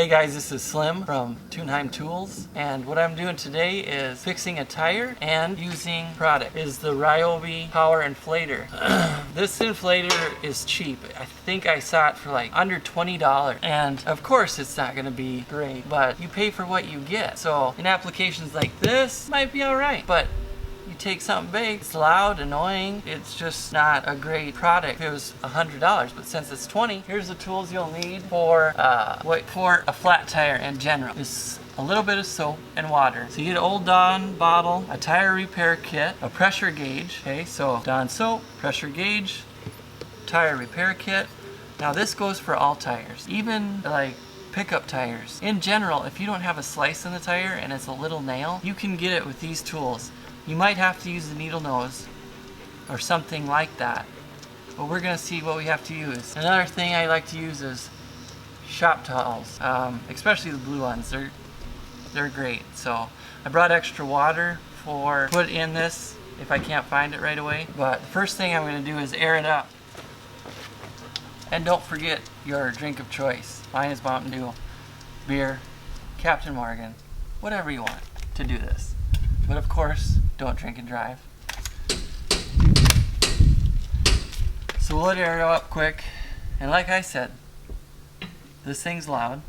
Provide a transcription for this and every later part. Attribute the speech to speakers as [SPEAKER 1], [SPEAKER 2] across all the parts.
[SPEAKER 1] Hey guys, this is Slim from Tunheim Tools, and what I'm doing today is fixing a tire and using product. Is the Ryobi Power Inflator. This inflator is cheap. I think I saw it for like under $20, and of course it's not going to be great, but you pay for what you get. So in applications like this, it might be alright, but you take something big, it's loud, annoying, it's just not a great product. If it was $100, but since it's $20, here's the tools you'll need for for a flat tire in general. It's a little bit of soap and water. So you get an old Dawn bottle, a tire repair kit, a pressure gauge. Okay, so Dawn soap, pressure gauge, tire repair kit. Now this goes for all tires, even like pickup tires. In general, if you don't have a slice in the tire and it's a little nail, you can get it with these tools. You might have to use the needle nose or something like that, but we're gonna see what we have to use. Another thing I like to use is shop towels, especially the blue ones. They're great. So I brought extra water for put in this if I can't find it right away. But the first thing I'm gonna do is air it up. And don't forget your drink of choice. Mine is Mountain Dew, beer, Captain Morgan, whatever you want to do this. But of course, don't drink and drive. So we'll let it air up quick. And like I said, this thing's loud.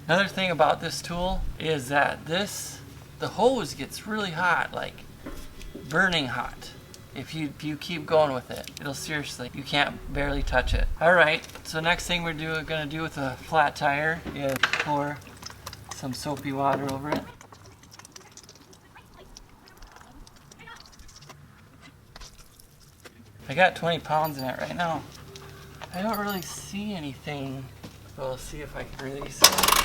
[SPEAKER 1] Another thing about this tool is that the hose gets really hot, like burning hot. If you keep going with it, it'll seriously, you can't barely touch it. All right, so next thing we're gonna do with a flat tire is pour some soapy water over it. I got 20 pounds in it right now. I don't really see anything. We'll see if I can release it.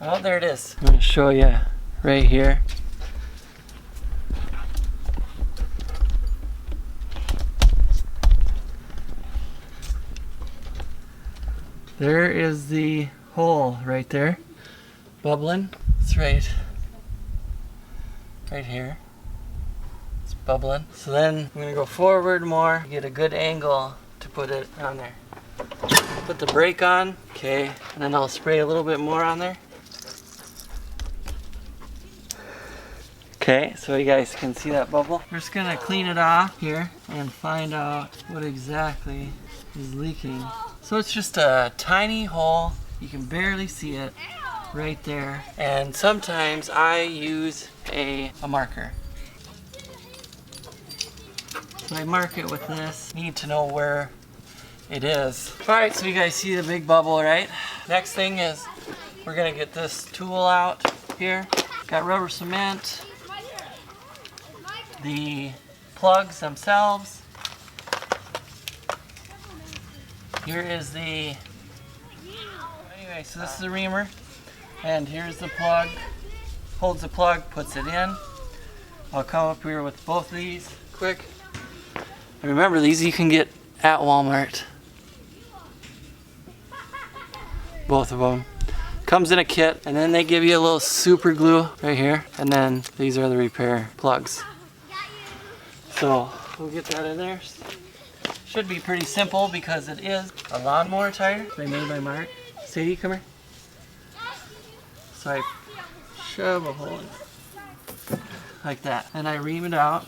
[SPEAKER 1] Oh, there it is. I'm going to show you right here. There is the hole right there, bubbling. It's right here. It's bubbling. So then I'm going to go forward more, get a good angle to put it on there. Put the brake on, okay, and then I'll spray a little bit more on there. Okay, so you guys can see that bubble. We're just gonna clean it off here and find out what exactly is leaking. So it's just a tiny hole. You can barely see it right there. And sometimes I use a marker. So I mark it with this. Need to know where it is. All right, so you guys see the big bubble, right? Next thing is we're gonna get this tool out here. Got rubber cement. The plugs themselves. Here is the, anyway, so this is the reamer, and here's the plug. Holds the plug, puts it in. I'll come up here with both of these quick. And remember, these you can get at Walmart. Both of them. Comes in a kit, and then they give you a little super glue right here, and then these are the repair plugs. So we'll get that in there. Should be pretty simple because it is a lawnmower tire. They made by Mark. Sadie, come here. So I shove a hole in like that, and I ream it out.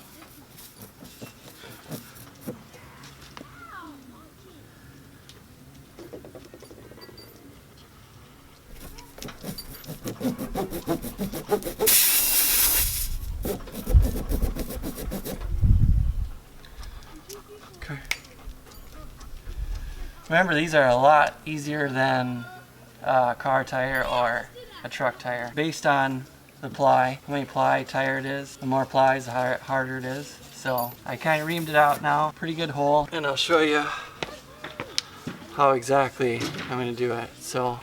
[SPEAKER 1] Remember, these are a lot easier than a car tire or a truck tire. Based on the ply, how many ply tire it is, the more plies, the harder it is. So I kind of reamed it out now. Pretty good hole. And I'll show you how exactly I'm going to do it. So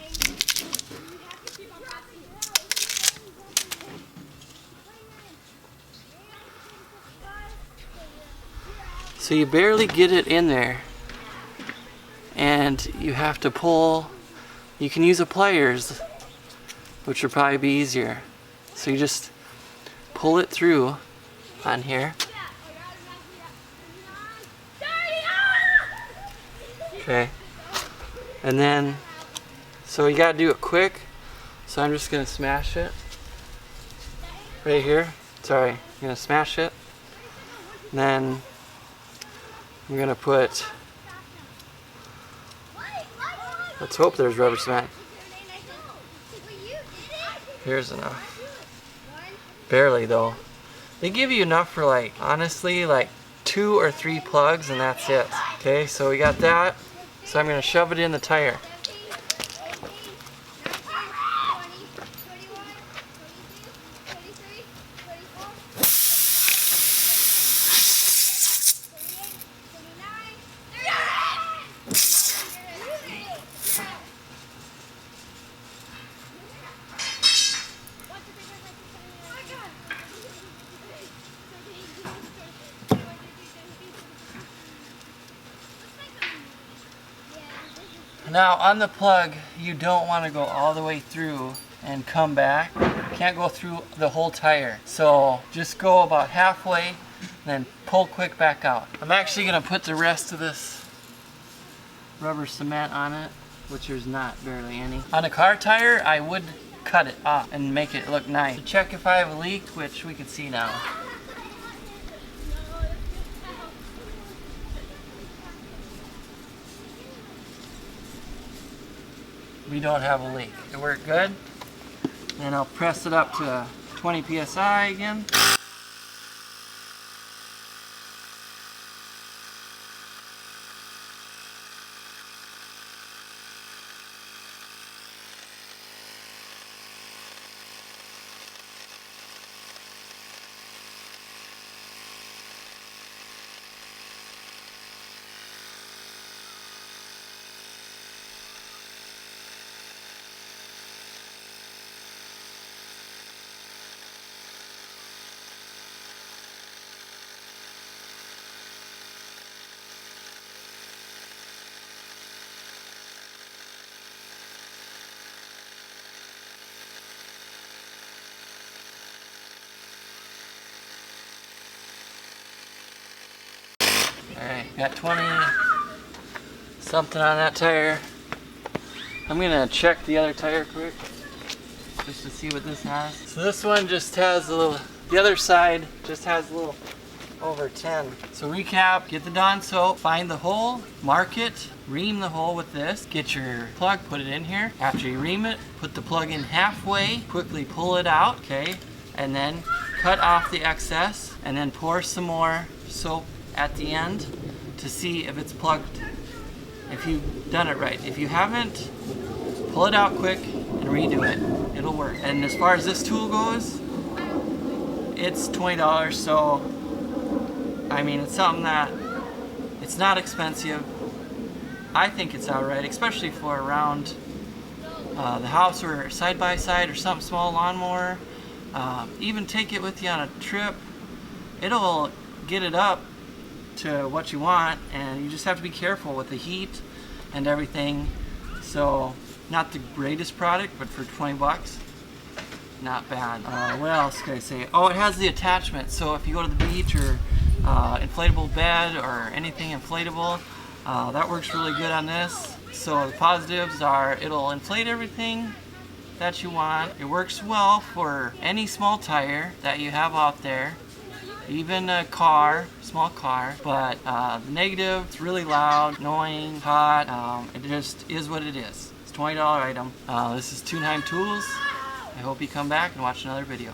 [SPEAKER 1] you barely get it in there, and you have to pull. You can use a pliers, which would probably be easier. So you just pull it through on here. Okay. And then, so you gotta do it quick. So I'm just gonna smash it right here. Sorry, I'm gonna smash it. And then I'm gonna put, let's hope there's rubber cement. Here's enough. Barely though. They give you enough for like, honestly, like 2 or 3 plugs and that's it. Okay, so we got that. So I'm gonna shove it in the tire. Now on the plug, you don't want to go all the way through and come back. You can't go through the whole tire. So just go about halfway, then pull quick back out. I'm actually going to put the rest of this rubber cement on it, which there's not barely any. On a car tire, I would cut it off and make it look nice. To check if I have a leak, which we can see now. We don't have a leak. It worked good. And I'll press it up to 20 psi again. Alright, got 20 something on that tire. I'm gonna check the other tire quick, just to see what this has. So this one just has a little, the other side just has a little over 10. So recap, get the Dawn soap, find the hole, mark it, ream the hole with this, get your plug, put it in here. After you ream it, put the plug in halfway, quickly pull it out, okay? And then cut off the excess, and then pour some more soap at the end to see if it's plugged, if you've done it right. If you haven't, pull it out quick and redo it. It'll work. And as far as this tool goes, it's $20, so I mean, it's something that, it's not expensive. I think it's alright, especially for around the house or side by side or something small, lawnmower. Even take it with you on a trip. It'll get it up to what you want, and you just have to be careful with the heat and everything. So not the greatest product, but for 20 bucks, not bad. What else can I say? Oh, it has the attachment, so if you go to the beach or inflatable bed or anything inflatable, that works really good on this. So the positives are it'll inflate everything that you want. It works well for any small tire that you have out there, even a car, small car. But the negative, it's really loud, annoying, hot. It just is what it is. It's a $20 item. This is Tunheim Tools. I hope you come back and watch another video.